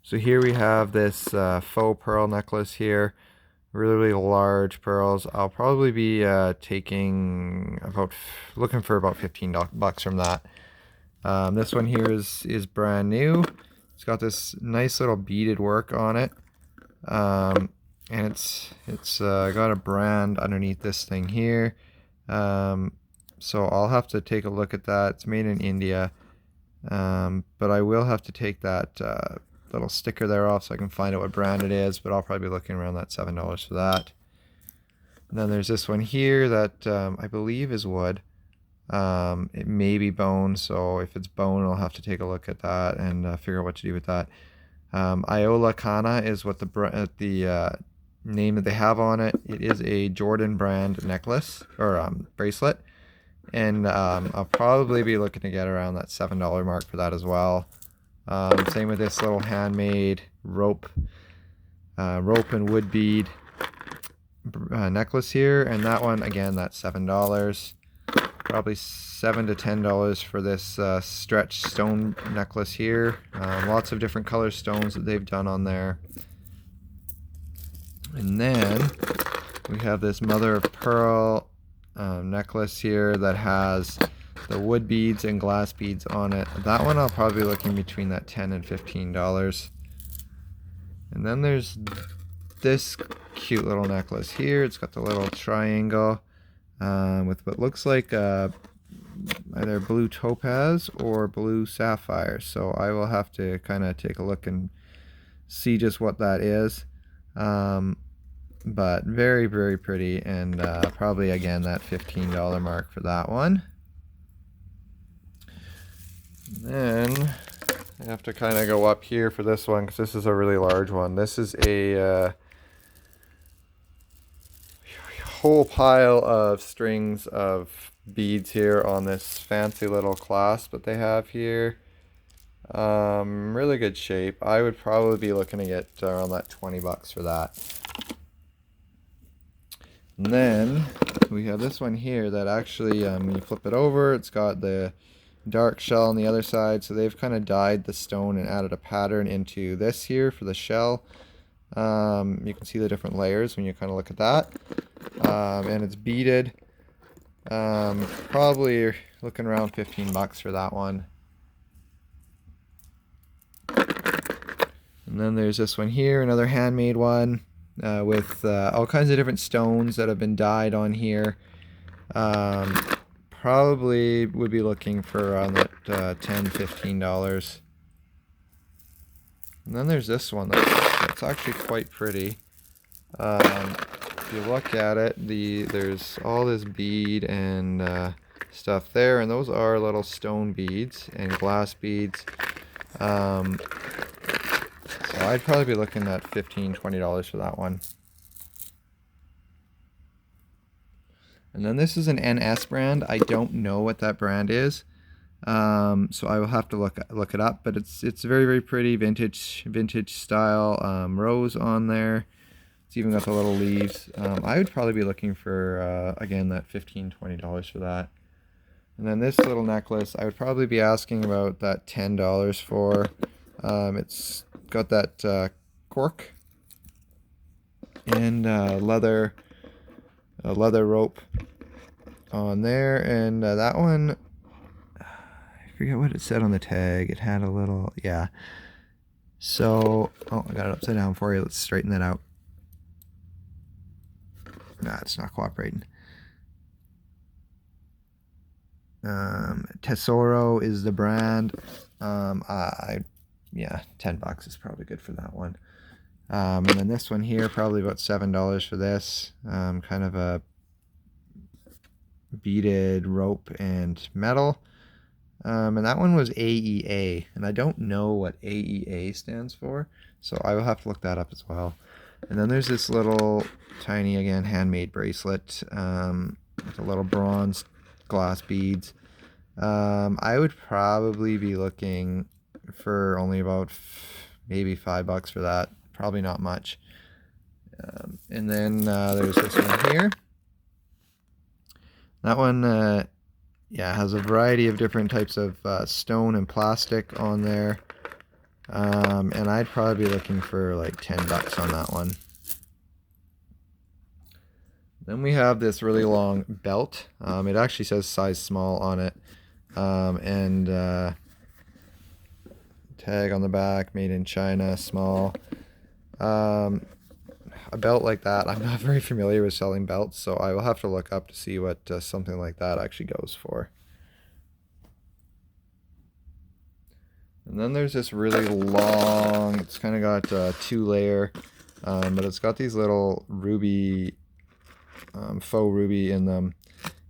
So here we have this faux pearl necklace here. Really large pearls. I'll probably be looking for about 15 bucks from that. This one here is brand new. It's got this nice little beaded work on it. And it's got a brand underneath this thing here. So I'll have to take a look at that. It's made in India. But I will have to take that little sticker there off so I can find out what brand it is, but I'll probably be looking around that $7 for that. And then there's this one here that I believe is wood. It may be bone, so if it's bone, I'll have to take a look at that and figure out what to do with that. Iola Kana is what the name that they have on it. It is a Jordan brand necklace or bracelet, and I'll probably be looking to get around that $7 mark for that as well. Same with this little handmade rope and wood bead necklace here, and that one again, that's $7. Probably $7 to $10 for this stretch stone necklace here. Lots of different color stones that they've done on there. And then we have this mother of pearl necklace here that has the wood beads and glass beads on it. That one I'll probably be looking between that $10 and $15. And then there's this cute little necklace here. It's got the little triangle with what looks like either blue topaz or blue sapphire. So I will have to kind of take a look and see just what that is. But very pretty, and probably again that $15 mark for that one. And then I have to kind of go up here for this one because this is a really large one. This is a whole pile of strings of beads here on this fancy little clasp that they have here. Really good shape. I would probably be looking to get around that 20 bucks for that. And then we have this one here that actually, when you flip it over, it's got the dark shell on the other side. So they've kind of dyed the stone and added a pattern into this here for the shell. You can see the different layers when you kind of look at that. And it's beaded. Probably looking around 15 bucks for that one. And then there's this one here, another handmade one. With all kinds of different stones that have been dyed on here. Probably would be looking for around that $10, $15. And then there's this one that's actually quite pretty. If you look at it, there's all this bead and stuff there, and those are little stone beads and glass beads. So I'd probably be looking at $15, $20 for that one. And then this is an NS brand. I don't know what that brand is, so I will have to look it up. But it's very pretty, vintage style rose on there. It's even got the little leaves. I would probably be looking for again that $15, $20 for that. And then this little necklace, I would probably be asking about that $10 for. It's got that cork and leather rope on there, and that one, I forget what it said on the tag. It had a little, yeah. So, oh, I got it upside down for you. Let's straighten that out. Nah, it's not cooperating. Tesoro is the brand. Yeah, 10 bucks is probably good for that one. And then this one here, probably about $7 for this. Kind of a beaded rope and metal. And that one was AEA, and I don't know what AEA stands for, so I will have to look that up as well. And then there's this little tiny, again, handmade bracelet with a little bronze glass beads. I would probably be looking for only about maybe $5 for that. Probably not much. And then there's this one here. That one, yeah, has a variety of different types of stone and plastic on there. And I'd probably be looking for like 10 bucks on that one. Then we have this really long belt. It actually says size small on it. And tag on the back, made in China, small. A belt like that, I'm not very familiar with selling belts, so I will have to look up to see what something like that actually goes for. And then there's this really long, it's kind of got 2-layer, but it's got these little ruby, faux ruby in them.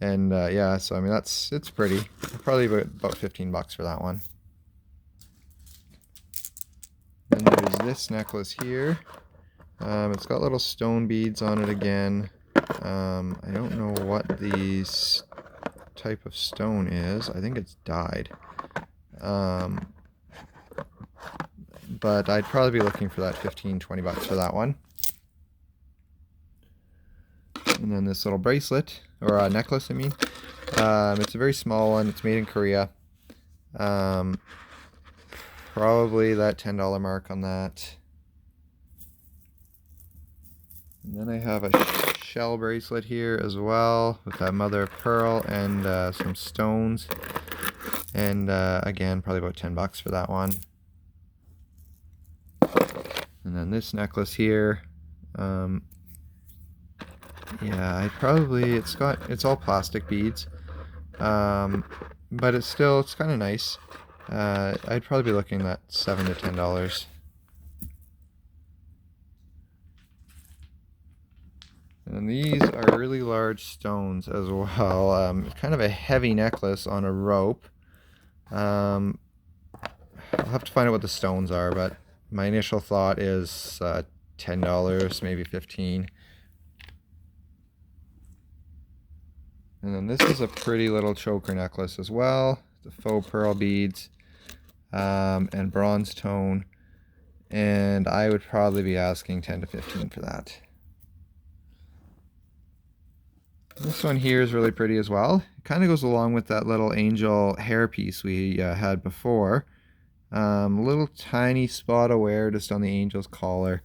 And yeah, so I mean, it's pretty. Probably about 15 bucks for that one. Then there's this necklace here. It's got little stone beads on it again. I don't know what these type of stone is. I think it's dyed. But I'd probably be looking for that 15-20 bucks for that one. And then this little bracelet, or a necklace, I mean. It's a very small one. It's made in Korea. Probably that $10 mark on that. And then I have a shell bracelet here as well with that mother of pearl and some stones. And again, probably about 10 bucks for that one. And then this necklace here. Yeah, it's all plastic beads. But it's kind of nice. I'd probably be looking at $7 to $10. And these are really large stones as well. Kind of a heavy necklace on a rope. I'll have to find out what the stones are, but my initial thought is $10, maybe $15. And then this is a pretty little choker necklace as well. The faux pearl beads and bronze tone. And I would probably be asking 10 to 15 for that. This one here is really pretty as well. It kind of goes along with that little angel hairpiece we had before. Little tiny spot of wear just on the angel's collar.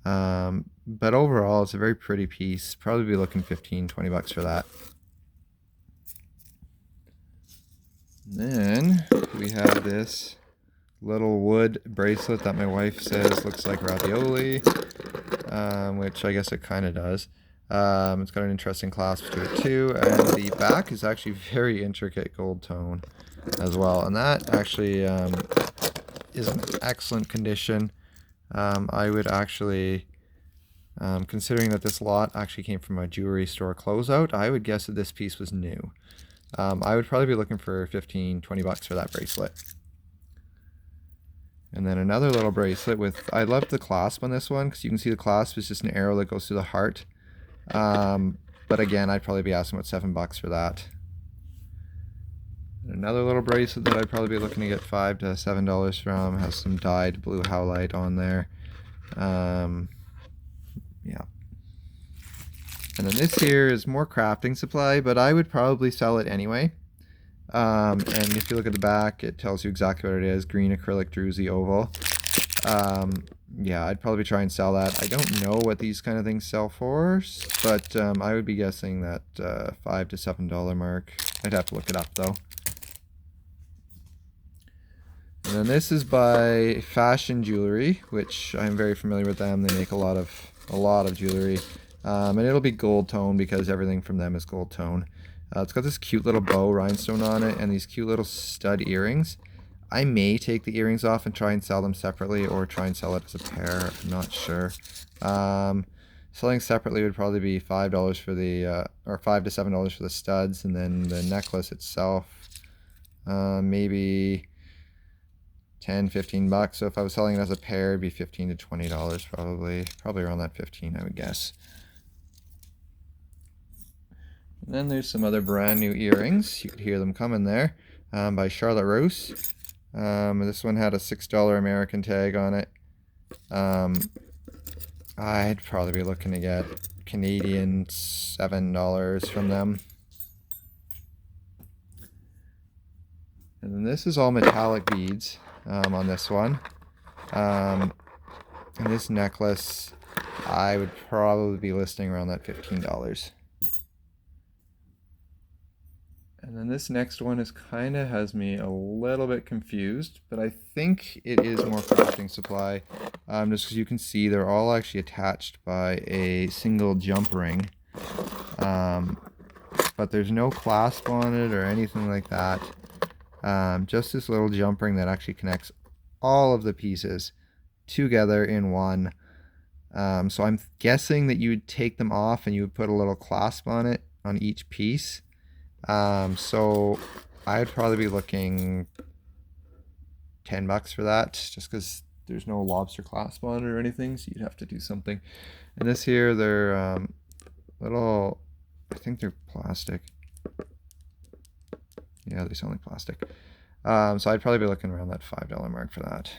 But overall, it's a very pretty piece. Probably be looking 15-20 bucks for that. Then we have this little wood bracelet that my wife says looks like ravioli, which I guess it kind of does. It's got an interesting clasp to it too, and the back is actually very intricate gold tone as well, and that actually is in excellent condition. I would actually, considering that this lot actually came from a jewelry store closeout, I would guess that this piece was new. I would probably be looking for 15-20 bucks for that bracelet. And then another little bracelet with, I love the clasp on this one because you can see the clasp is just an arrow that goes through the heart. But again, I'd probably be asking about 7 bucks for that. Another little bracelet that I'd probably be looking to get $5 to $7 from, has some dyed blue howlite on there. Yeah. And then this here is more crafting supply, but I would probably sell it anyway. And if you look at the back, it tells you exactly what it is. Green acrylic druzy oval. Yeah, I'd probably try and sell that. I don't know what these kind of things sell for, but I would be guessing that $5 to $7 mark. I'd have to look it up though. And then this is by Fashion Jewelry, which I'm very familiar with them. They make a lot of jewelry. And it'll be gold tone because everything from them is gold tone. It's got this cute little bow rhinestone on it and these cute little stud earrings. I may take the earrings off and try and sell them separately, or try and sell it as a pair. I'm not sure. Selling separately would probably be $5 for the, or $5 to $7 for the studs, and then the necklace itself, maybe 10-15 bucks. So if I was selling it as a pair, it'd be $15 to $20 probably around that 15, I would guess. And then there's some other brand new earrings. You could hear them coming there, by Charlotte Rouse. This one had a $6 American tag on it. I'd probably be looking to get Canadian $7 from them. And then this is all metallic beads on this one. And this necklace, I would probably be listing around that $15. And then this next one is kind of has me a little bit confused, but I think it is more crafting supply. Just because you can see they're all actually attached by a single jump ring. But there's no clasp on it or anything like that. Just this little jump ring that actually connects all of the pieces together in one. So I'm guessing that you would take them off and you would put a little clasp on it on each piece. So I'd probably be looking $10 for that, just because there's no lobster clasp on it or anything, so you'd have to do something. And this here, they're little, I think they're plastic. Yeah, they sound like plastic. So I'd probably be looking around that $5 mark for that.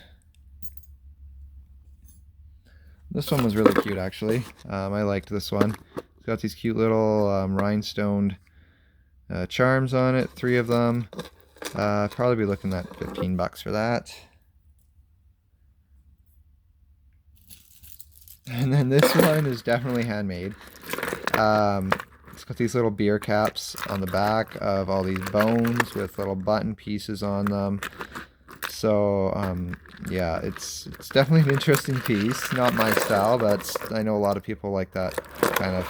This one was really cute, actually. I liked this one. It's got these cute little rhinestoned charms on it, 3 of them. Probably be looking at $15 for that. And then this one is definitely handmade. It's got these little beer caps on the back of all these bones with little button pieces on them. So yeah, it's definitely an interesting piece. Not my style, but I know a lot of people like that kind of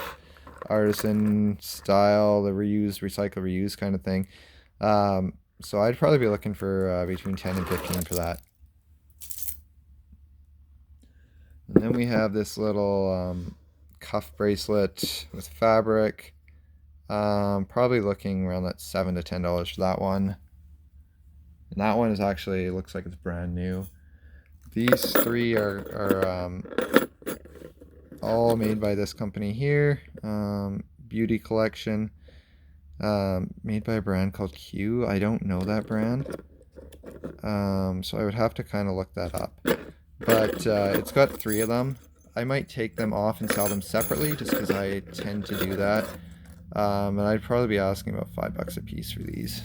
artisan style, the reuse, recycle, reuse kind of thing. So I'd probably be looking for between 10 and 15 for that. And then we have this little cuff bracelet with fabric. Probably looking around that $7 to $10 for that one. And that one is actually, looks like it's brand new. These 3 are all made by this company here, Beauty Collection, made by a brand called Q. I don't know that brand, so I would have to kind of look that up. But it's got 3 of them. I might take them off and sell them separately, just because I tend to do that. And I'd probably be asking about $5 a piece for these.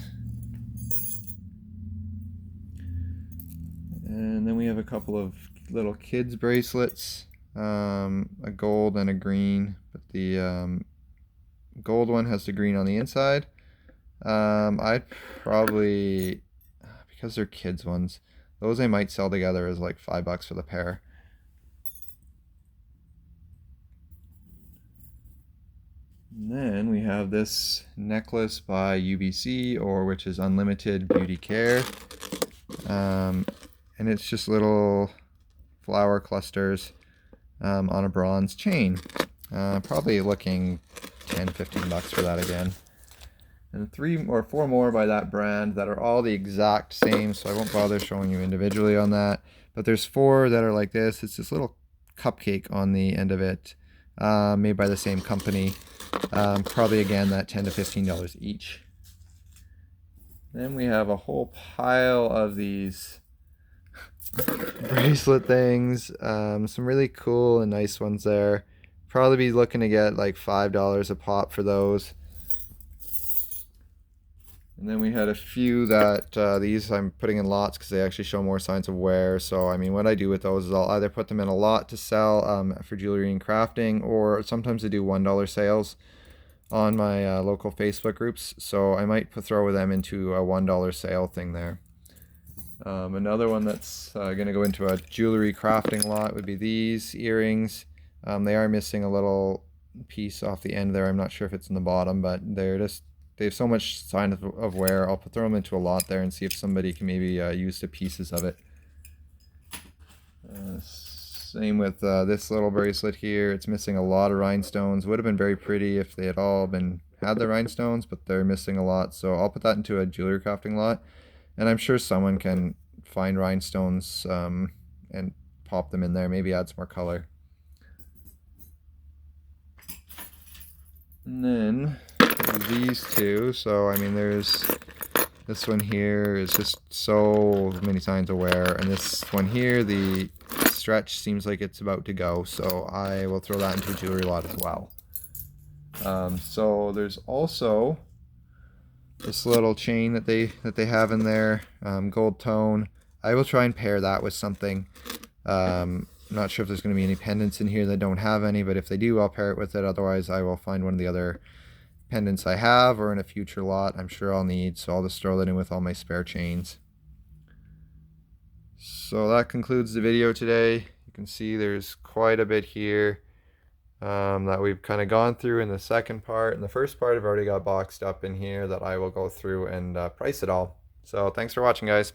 And then we have a couple of little kids bracelets. A gold and a green, but the gold one has the green on the inside. I'd probably, because they're kids ones, those I might sell together as like $5 for the pair. And then we have this necklace by UBC, or which is Unlimited Beauty Care, and it's just little flower clusters on a bronze chain. Probably looking $10-15 for that again. And 3 or 4 more by that brand that are all the exact same, so I won't bother showing you individually on that. But there's 4 that are like this. It's this little cupcake on the end of it, made by the same company. Probably again that $10 to $15 each. Then we have a whole pile of these bracelet things, some really cool and nice ones there. Probably be looking to get like $5 a pop for those. And then we had a few that these I'm putting in lots because they actually show more signs of wear. So I mean, what I do with those is I'll either put them in a lot to sell for jewelry and crafting, or sometimes I do $1 sales on my local Facebook groups. So I might throw them into a $1 sale thing there. Another one that's going to go into a jewelry crafting lot would be these earrings. They are missing a little piece off the end there. I'm not sure if it's in the bottom, but they have so much sign of wear. I'll throw them into a lot there and see if somebody can maybe use the pieces of it. Same with this little bracelet here. It's missing a lot of rhinestones. Would have been very pretty if they had all had the rhinestones, but they're missing a lot. So I'll put that into a jewelry crafting lot. And I'm sure someone can find rhinestones and pop them in there, maybe add some more color. And then these 2. So I mean, there's this one here is just so many signs of wear, and this one here, the stretch seems like it's about to go, so I will throw that into a jewelry lot as well. So there's also this little chain that they have in there, gold tone. I will try and pair that with something. I'm not sure if there's going to be any pendants in here that don't have any, but if they do, I'll pair it with it. Otherwise, I will find one of the other pendants I have, or in a future lot I'm sure I'll need, so I'll just throw that in with all my spare chains. So that concludes the video today. You can see there's quite a bit here that we've kind of gone through in the second part. In the first part, I've already got boxed up in here that I will go through and price it all. So thanks for watching, guys.